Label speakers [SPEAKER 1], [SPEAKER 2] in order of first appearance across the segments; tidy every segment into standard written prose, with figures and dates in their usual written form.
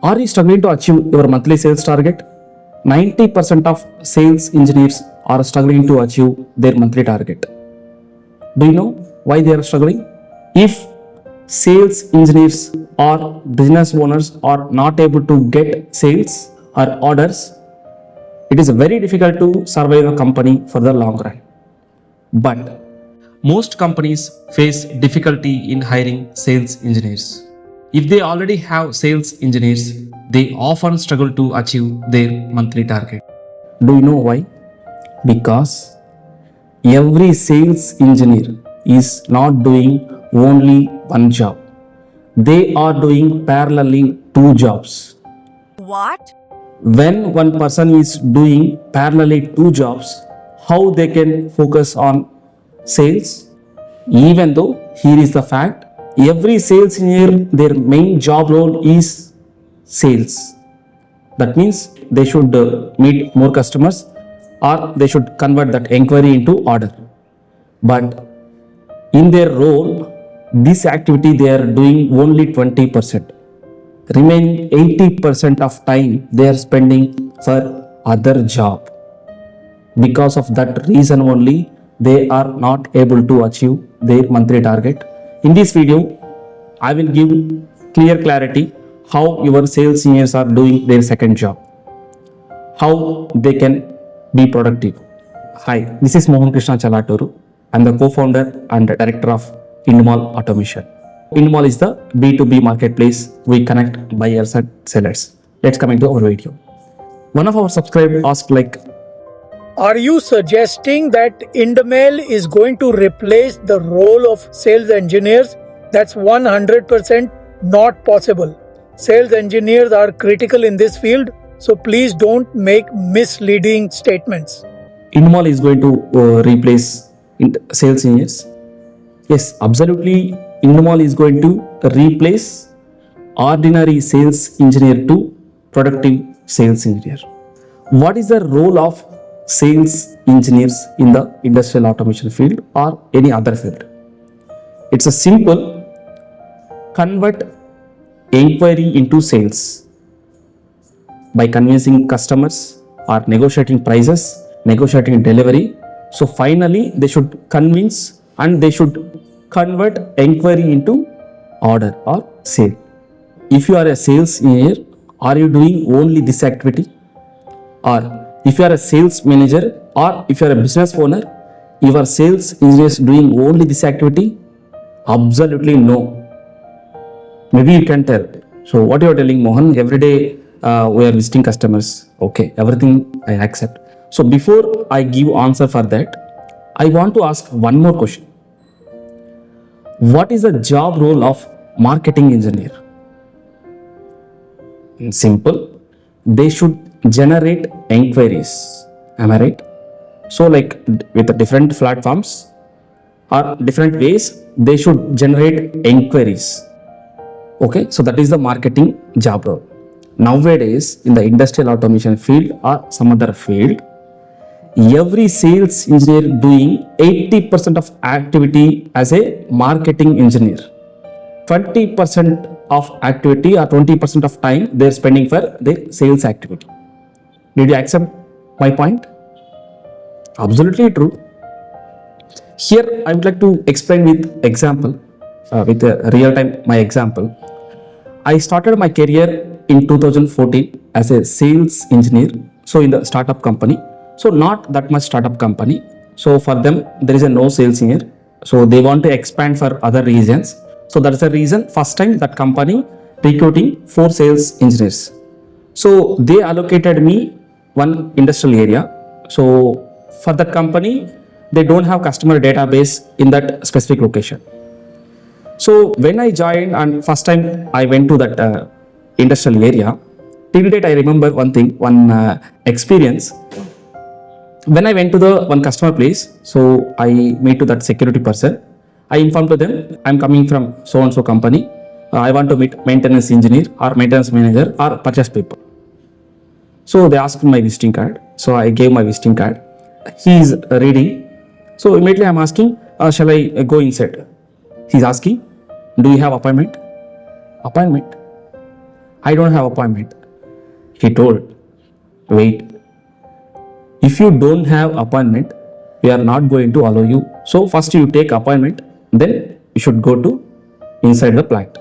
[SPEAKER 1] Are you struggling to achieve your monthly sales target? 90% of sales engineers are struggling to achieve their monthly target. Do you know why they are struggling? If sales engineers or business owners are not able to get sales or orders, it is very difficult to survive a company for the long run. But most companies face difficulty in hiring sales engineers. If they already have sales engineers, they often struggle to achieve their monthly target. Do you know why? Because every sales engineer is not doing only one job. They are doing parallelly two jobs.
[SPEAKER 2] What?
[SPEAKER 1] When one person is doing parallelly two jobs, how they can focus on sales? Even though here is the fact, every sales engineer, their main job role is sales. That means they should meet more customers, or they should convert that inquiry into order. But in their role, this activity they are doing only 20%. Remaining 80% of time they are spending for other job. Because of that reason only, they are not able to achieve their monthly target. In this video, I will give clear clarity how your sales engineers are doing their second job, how they can be productive. Hi, this is Mohan Krishna Chalaturu. I'm the co-founder and director of IndMALL Automation. IndMALL is the B2B marketplace. We connect buyers and sellers. Let's come into our video. One of our subscribers asked
[SPEAKER 3] are you suggesting that IndMALL is going to replace the role of sales engineers? That's 100% not possible. Sales engineers are critical in this field, so please don't make misleading statements.
[SPEAKER 1] IndMALL is going to replace sales engineers. Yes, absolutely. IndMALL is going to replace ordinary sales engineer to productive sales engineer. What is the role of sales engineers in the industrial automation field or any other field? It's a simple: convert inquiry into sales by convincing customers or negotiating prices, negotiating delivery. So finally they should convince and they should convert inquiry into order or sale. If you are a sales engineer, are you doing only this activity? Or if you are a sales manager or if you are a business owner, your sales engineer is doing only this activity? Absolutely no. Maybe you can tell. So what you are telling, Mohan, every day we are visiting customers. Okay, everything I accept. So before I give answer for that, I want to ask one more question. What is the job role of marketing engineer? Simple. They should generate inquiries. Am I right? So with the different platforms or different ways, they should generate inquiries. Okay, so that is the marketing job role. Nowadays, in the industrial automation field or some other field, every sales engineer doing 80% of activity as a marketing engineer. 20% of activity or 20% of time they are spending for their sales activity. Did you accept my point? Absolutely true. Here I would like to explain with example, with a real time my example. I started my career in 2014 as a sales engineer. So in the startup company. So not that much startup company. So for them there is a no sales engineer. So they want to expand for other regions. So that is the reason first time that company recruiting 4 sales engineers. So they allocated me one industrial area. So for that company, they don't have customer database in that specific location. So when I joined and first time I went to that industrial area, till date I remember one thing, one experience. When I went to the one customer place, so I meet to that security person. I informed to them, I'm coming from so and so company. I want to meet maintenance engineer or maintenance manager or purchase people. So they asked my visiting card. So I gave my visiting card. He is reading. So immediately I'm asking, shall I go inside? He's asking, do you have appointment? Appointment. I don't have appointment. He told, wait, if you don't have appointment, we are not going to allow you. So first you take appointment, then you should go to inside the plant.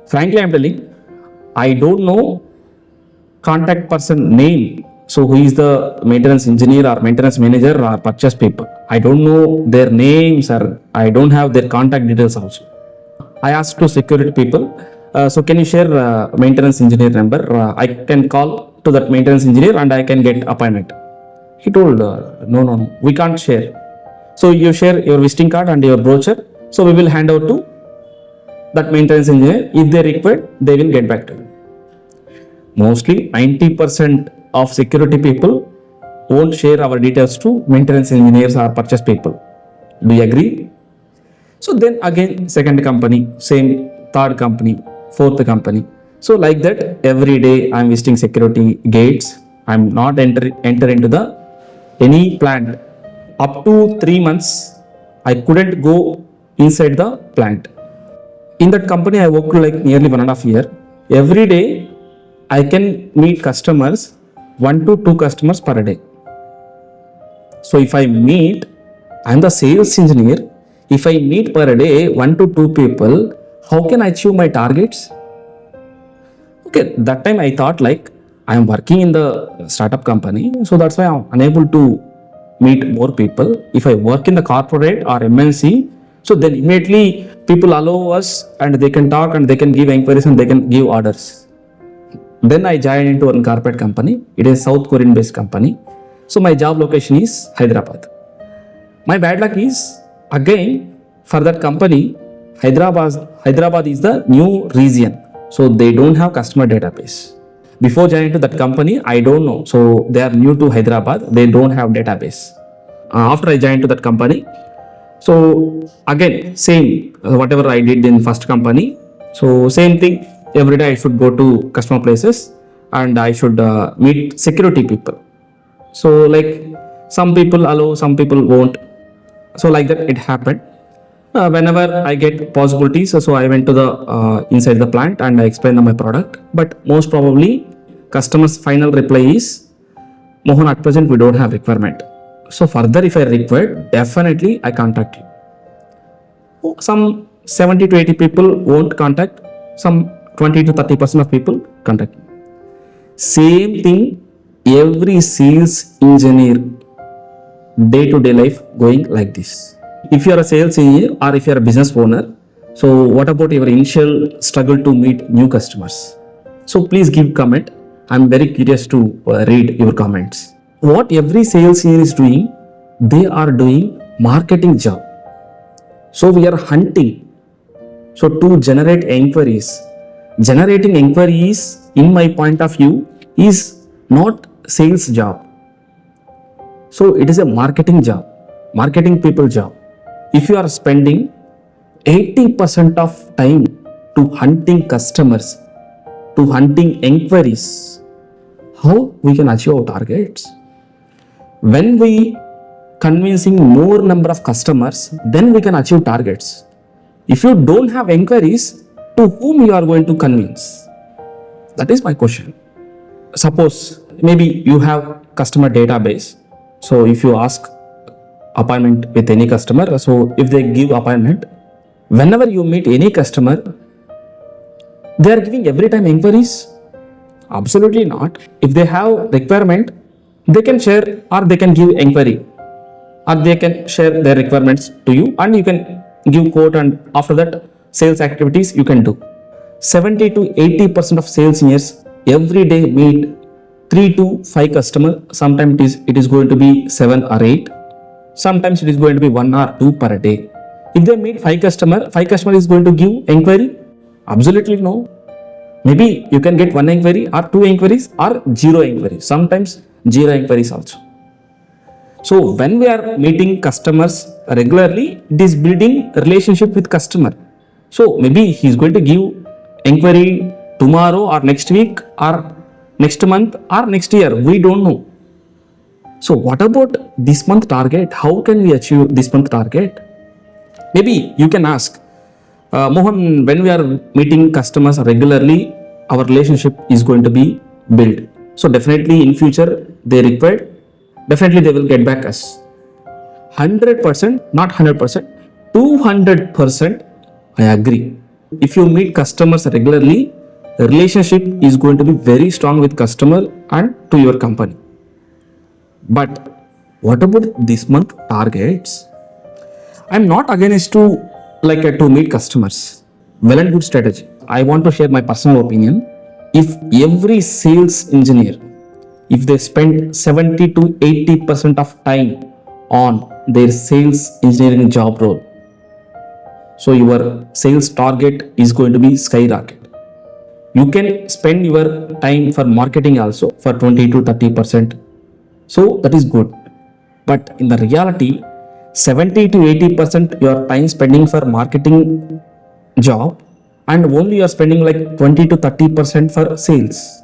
[SPEAKER 1] Frankly, I'm telling, I don't know contact person name. So who is the maintenance engineer or maintenance manager or purchase people? I don't know their names or I don't have their contact details also. I asked to security people, so can you share maintenance engineer number? I can call to that maintenance engineer and I can get appointment. He told, no, we can't share. So you share your visiting card and your brochure. So we will hand out to that maintenance engineer. If they require, they will get back to you. Mostly 90% of security people won't share our details to maintenance engineers or purchase people. Do you agree? So then again, second company, same, third company, fourth company. So like that, every day I'm visiting security gates. I'm not enter into the any plant. Up to 3 months, I couldn't go inside the plant. In that company, I worked like nearly 1.5 years. Every day, I can meet customers, 1 to 2 customers per day. So if I meet, I'm the sales engineer. If I meet per day 1 to 2 people, how can I achieve my targets? Okay, that time I thought like I am working in the startup company, so that's why I'm unable to meet more people. If I work in the corporate or MNC, so then immediately people allow us and they can talk and they can give inquiries and they can give orders. Then I joined into one corporate company. It is South Korean based company. So my job location is Hyderabad. My bad luck is again for that company, Hyderabad is the new region. So they don't have customer database. Before joining to that company, I don't know. So they are new to Hyderabad. They don't have database. After I joined to that company, so again same whatever I did in first company. So same thing. Every day I should go to customer places and I should meet security people. So like some people allow, some people won't. So like that it happened. Whenever I get possibilities, so I went to the inside the plant and I explained my product. But most probably, customer's final reply is, Mohan, at present we don't have requirement. So further, if I require, definitely I contact you. Some 70 to 80 people won't contact. Some 20 to 30% of people contact me. Same thing, every sales engineer day-to-day life going like this. If you are a sales engineer or if you are a business owner, so what about your initial struggle to meet new customers? So please give comment. I'm very curious to read your comments. What every sales engineer is doing, they are doing marketing job. So we are hunting. So to generate inquiries. Generating inquiries, in my point of view, is not sales job. So it is a marketing job, marketing people job. If you are spending 80% of time to hunting customers, to hunting inquiries, how we can achieve our targets? When we convincing more number of customers, then we can achieve targets. If you don't have inquiries, to whom you are going to convince? That is my question. Suppose maybe you have customer database. So if you ask appointment with any customer, so if they give appointment, whenever you meet any customer, they are giving every time inquiries? Absolutely not. If they have requirement, they can share or they can give inquiry or they can share their requirements to you and you can give quote, and after that sales activities you can do. 70 to 80% of sales engineers every day meet 3 to 5 customers. Sometimes it is going to be 7 or 8. Sometimes it is going to be 1 or 2 per day. If they meet 5 customer is going to give inquiry? Absolutely no. Maybe you can get 1 inquiry or 2 inquiries or 0 inquiries. Sometimes 0 inquiries also. So when we are meeting customers regularly, it is building relationship with customer. So maybe he is going to give inquiry tomorrow or next week or next month or next year. We don't know. So what about this month target? How can we achieve this month target? Maybe you can ask, Mohan, when we are meeting customers regularly, our relationship is going to be built. So definitely in future they require, definitely they will get back us. 100%, not 100%, 200%, I agree. If you meet customers regularly, the relationship is going to be very strong with customer and to your company. But what about this month targets? I'm not against to meet customers. Well and good strategy. I want to share my personal opinion. If every sales engineer, if they spend 70 to 80% of time on their sales engineering job role, so your sales target is going to be skyrocket. You can spend your time for marketing also for 20 to 30%. So that is good. But in the reality, 70 to 80% your time spending for marketing job, and only you are spending like 20 to 30% for sales.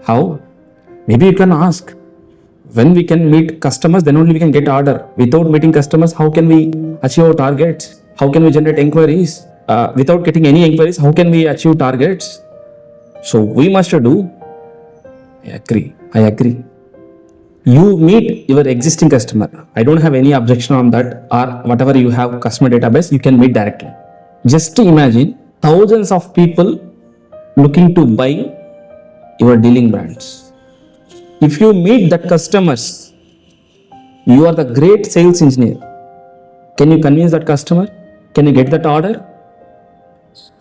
[SPEAKER 1] How? Maybe you can ask, when we can meet customers, then only we can get order. Without meeting customers, how can we achieve our targets? How can we generate inquiries? Without getting any inquiries, how can we achieve targets? So we must do. I agree. You meet your existing customer. I don't have any objection on that, or whatever you have customer database, you can meet directly. Just imagine thousands of people looking to buy your dealing brands. If you meet that customers, you are the great sales engineer. Can you convince that customer? Can you get that order?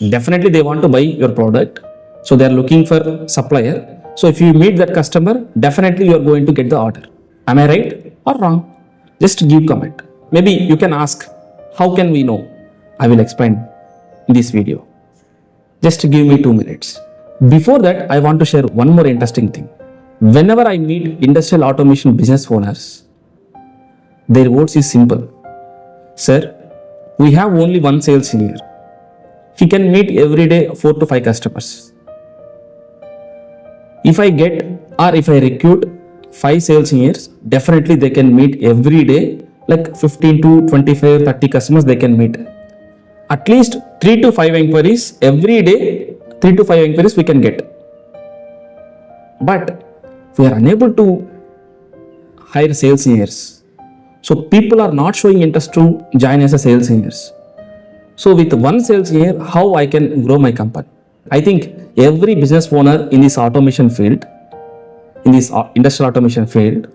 [SPEAKER 1] Definitely they want to buy your product, so they are looking for supplier. So if you meet that customer, definitely you are going to get the order. Am I right or wrong? Just give comment. Maybe you can ask, how can we know? I will explain in this video. Just give me 2 minutes. Before that, I want to share one more interesting thing. Whenever I meet industrial automation business owners, their words is simple. Sir, we have only one sales engineer. He can meet every day 4 to 5 customers. If I get or if I recruit 5 sales engineers, definitely they can meet every day like 15 to 25, 30 customers they can meet. At least 3 to 5 inquiries every day, 3 to 5 inquiries we can get. But we are unable to hire sales engineers. So people are not showing interest to join as a sales engineers. So with one sales engineer, how I can grow my company? I think every business owner in this automation field, in this industrial automation field,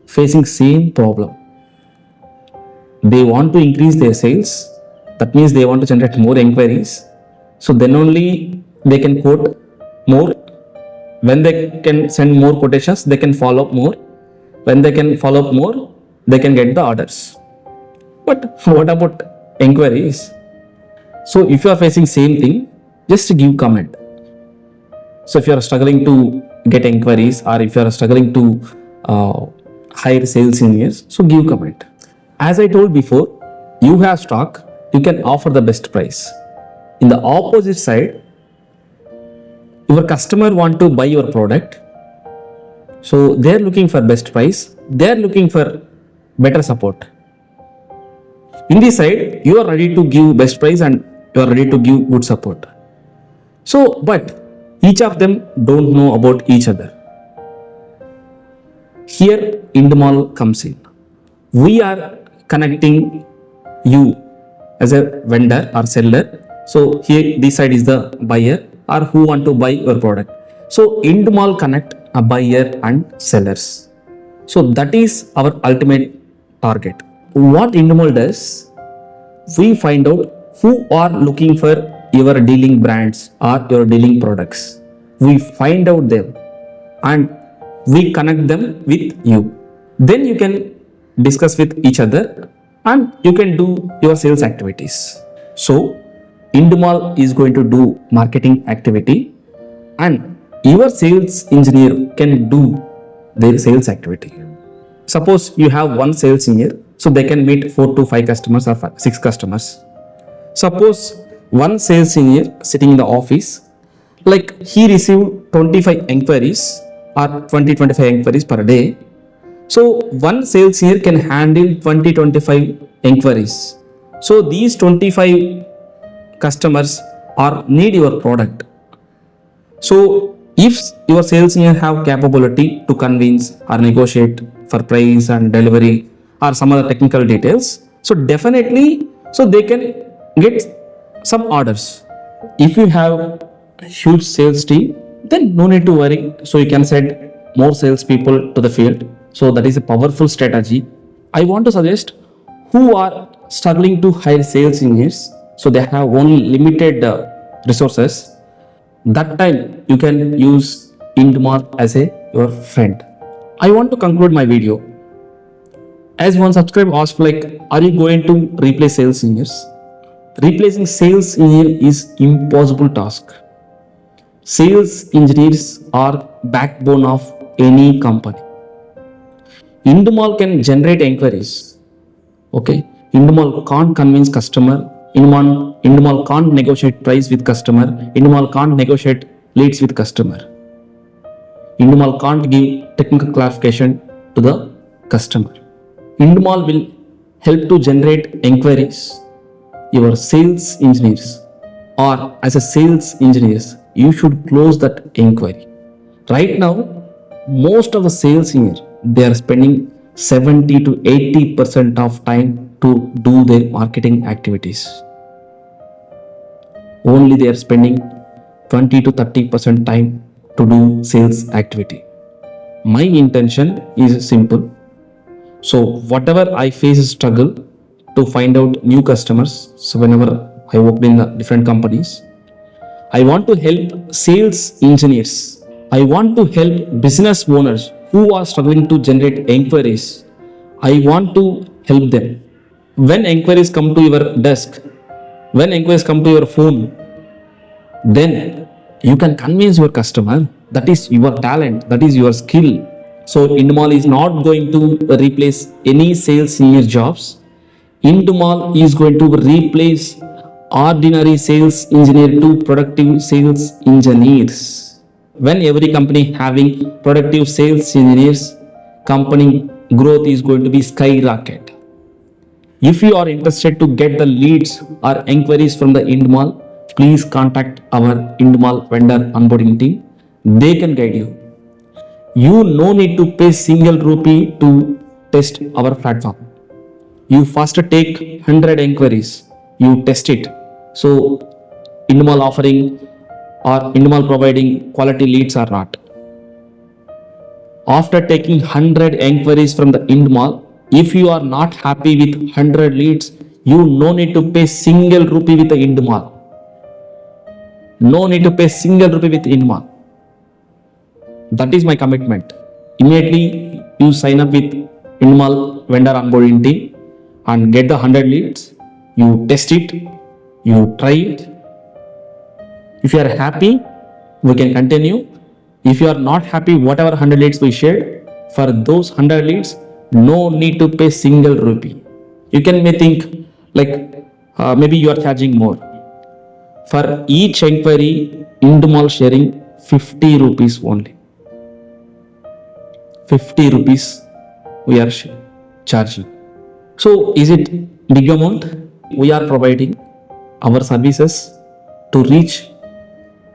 [SPEAKER 1] facing same problem. They want to increase their sales. That means they want to generate more inquiries. So then only they can quote more. When they can send more quotations, they can follow up more. When they can follow up more, they can get the orders. But what about inquiries? So if you are facing same thing, just give comment. So if you are struggling to get inquiries, or if you are struggling to hire sales engineers, so give comment. As I told before, you have stock, you can offer the best price. In the opposite side, your customer want to buy your product, so they are looking for best price, they are looking for better support. In this side, you are ready to give best price and you are ready to give good support. So, but each of them don't know about each other. Here IndMALL comes in. We are connecting you as a vendor or seller. So here this side is the buyer or who want to buy your product. So IndMALL connect a buyer and sellers. So that is our ultimate target. What IndMALL does, we find out who are looking for your dealing brands or your dealing products. We find out them and we connect them with you. Then you can discuss with each other and you can do your sales activities. So IndMALL is going to do marketing activity and your sales engineer can do their sales activity. Suppose you have one sales engineer, so they can meet 4 to 5 customers or 6 customers. Suppose one sales engineer sitting in the office, like he received 25 inquiries or 20-25 inquiries per day. So one sales engineer can handle 20-25 inquiries. So these 25 customers or need your product. So if your sales engineer have capability to convince or negotiate for price and delivery or some other technical details, so definitely so they can get some orders. If you have a huge sales team, then no need to worry. So you can send more sales people to the field. So that is a powerful strategy. I want to suggest who are struggling to hire sales engineers. So they have only limited resources. That time you can use IndMALL as a your friend. I want to conclude my video. As one subscriber asked, like, are you going to replace sales engineers? Replacing sales engineer is impossible task. Sales engineers are backbone of any company. IndMALL can generate inquiries. Okay, IndMALL can't convince customer. IndMALL can't negotiate price with customer. IndMALL can't negotiate leads with customer. IndMALL can't give technical clarification to the customer. IndMALL will help to generate inquiries. Your sales engineers or as a sales engineers, you should close that inquiry. Right now, most of the sales engineers, they are spending 70 to 80% of time to do their marketing activities. Only they are spending 20 to 30% time to do sales activity. My intention is simple. So whatever I face a struggle to find out new customers. So whenever I worked in the different companies, I want to help sales engineers. I want to help business owners who are struggling to generate inquiries. I want to help them. When inquiries come to your desk, when inquiries come to your phone, then you can convince your customer. That is your talent, that is your skill. So IndMALL is not going to replace any sales senior jobs. IndMALL is going to replace ordinary sales engineer to productive sales engineers. When every company having productive sales engineers, company growth is going to be skyrocket. If you are interested to get the leads or inquiries from the IndMALL, please contact our IndMALL vendor onboarding team. They can guide you. You no need to pay single rupee to test our platform. You first take 100 inquiries, you test it. So IndMALL offering or IndMALL providing quality leads or not. After taking 100 inquiries from the IndMALL, if you are not happy with 100 leads, you no need to pay single rupee with the IndMALL. No need to pay single rupee with IndMALL. That is my commitment. Immediately you sign up with IndMALL vendor onboarding team and get the 100 leads. You test it, you try it. If you are happy, we can continue. If you are not happy, whatever 100 leads we shared, for those 100 leads, no need to pay single rupee. You can may think like maybe you are charging more. For each inquiry, IndMALL sharing 50 rupees only. 50 rupees we are charging. So is it big amount? We are providing our services to reach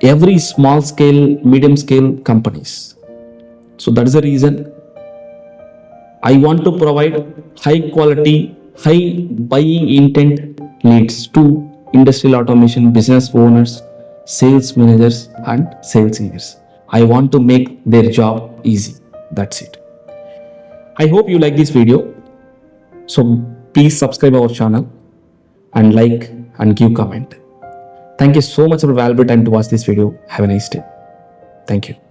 [SPEAKER 1] every small scale, medium scale companies. So that is the reason I want to provide high quality, high buying intent leads to industrial automation business owners, sales managers and sales engineers. I want to make their job easy. That's it. I hope you like this video. So please subscribe our channel and like and give comment. Thank you so much for your valuable time to watch this video. Have a nice day. Thank you.